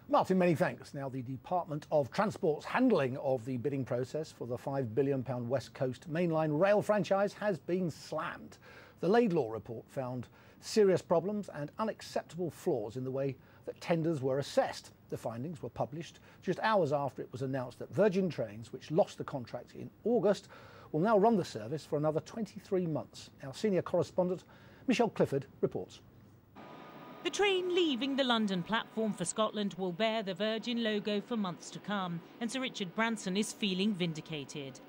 Martin, many thanks. Now, the Department of Transport's handling of the bidding process for the £5 billion West Coast mainline rail franchise has been slammed. The Laidlaw report found serious problems and unacceptable flaws in the way that tenders were assessed. The findings were published just hours after it was announced that Virgin Trains, which lost the contract in August, will now run the service for another 23 months. Our senior correspondent, Michelle Clifford, reports. The train leaving the London platform for Scotland will bear the Virgin logo for months to come, and Sir Richard Branson is feeling vindicated.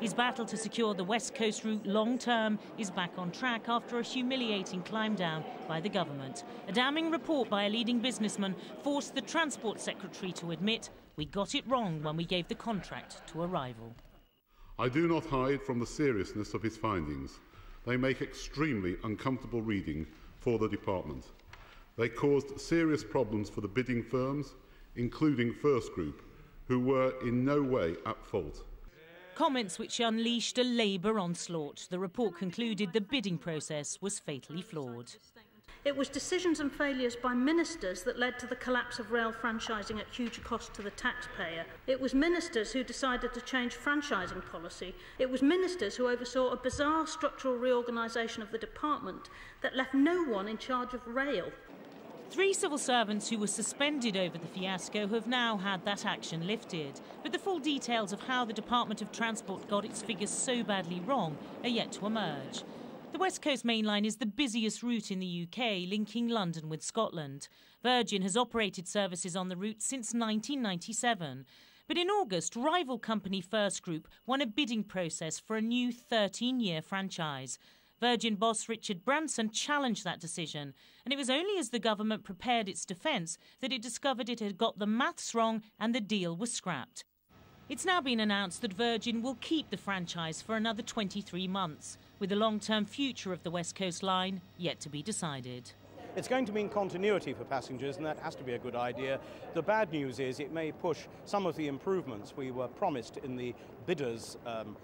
His battle to secure the West Coast route long-term is back on track after a humiliating climb down by the government. A damning report by a leading businessman forced the Transport Secretary to admit, "We got it wrong when we gave the contract to a rival." I do not hide from the seriousness of his findings. They make extremely uncomfortable reading for the department. They caused serious problems for the bidding firms, including First Group, who were in no way at fault. Comments which unleashed a Labour onslaught. The report concluded the bidding process was fatally flawed. It was decisions and failures by ministers that led to the collapse of rail franchising at huge cost to the taxpayer. It was ministers who decided to change franchising policy. It was ministers who oversaw a bizarre structural reorganisation of the department that left no one in charge of rail. 3 civil servants who were suspended over the fiasco have now had that action lifted. But the full details of how the Department of Transport got its figures so badly wrong are yet to emerge. The West Coast Main Line is the busiest route in the UK, linking London with Scotland. Virgin has operated services on the route since 1997. But in August, rival company First Group won a bidding process for a new 13-year franchise. Virgin boss Richard Branson challenged that decision, and it was only as the government prepared its defence that it discovered it had got the maths wrong and the deal was scrapped. It's now been announced that Virgin will keep the franchise for another 23 months, with the long-term future of the West Coast line yet to be decided. It's going to mean continuity for passengers, and that has to be a good idea. The bad news is it may push some of the improvements we were promised in the bidders'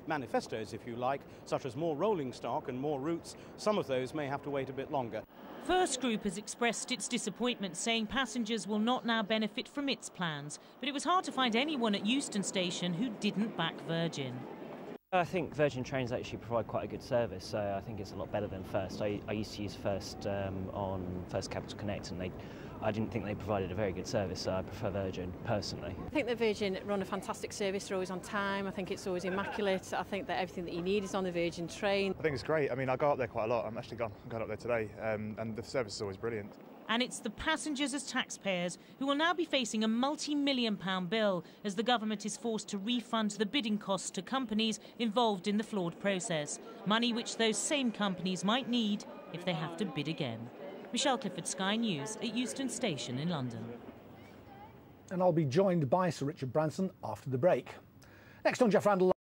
manifestos, if you like, such as more rolling stock and more routes. Some of those may have to wait a bit longer. First Group has expressed its disappointment, saying passengers will not now benefit from its plans. But it was hard to find anyone at Euston Station who didn't back Virgin. I think Virgin Trains actually provide quite a good service, so I think it's a lot better than First. I used to use First on First Capital Connect, and I didn't think they provided a very good service, so I prefer Virgin personally. I think the Virgin run a fantastic service. They're always on time. I think it's always immaculate. I think that everything that you need is on the Virgin train. I think it's great. I mean, I go up there quite a lot. I'm actually going up there today, and the service is always brilliant. And it's the passengers as taxpayers who will now be facing a multi-million-pound bill as the government is forced to refund the bidding costs to companies involved in the flawed process. Money which those same companies might need if they have to bid again. Michelle Clifford, Sky News at Euston Station in London. And I'll be joined by Sir Richard Branson after the break. Next on Jeff Rendall.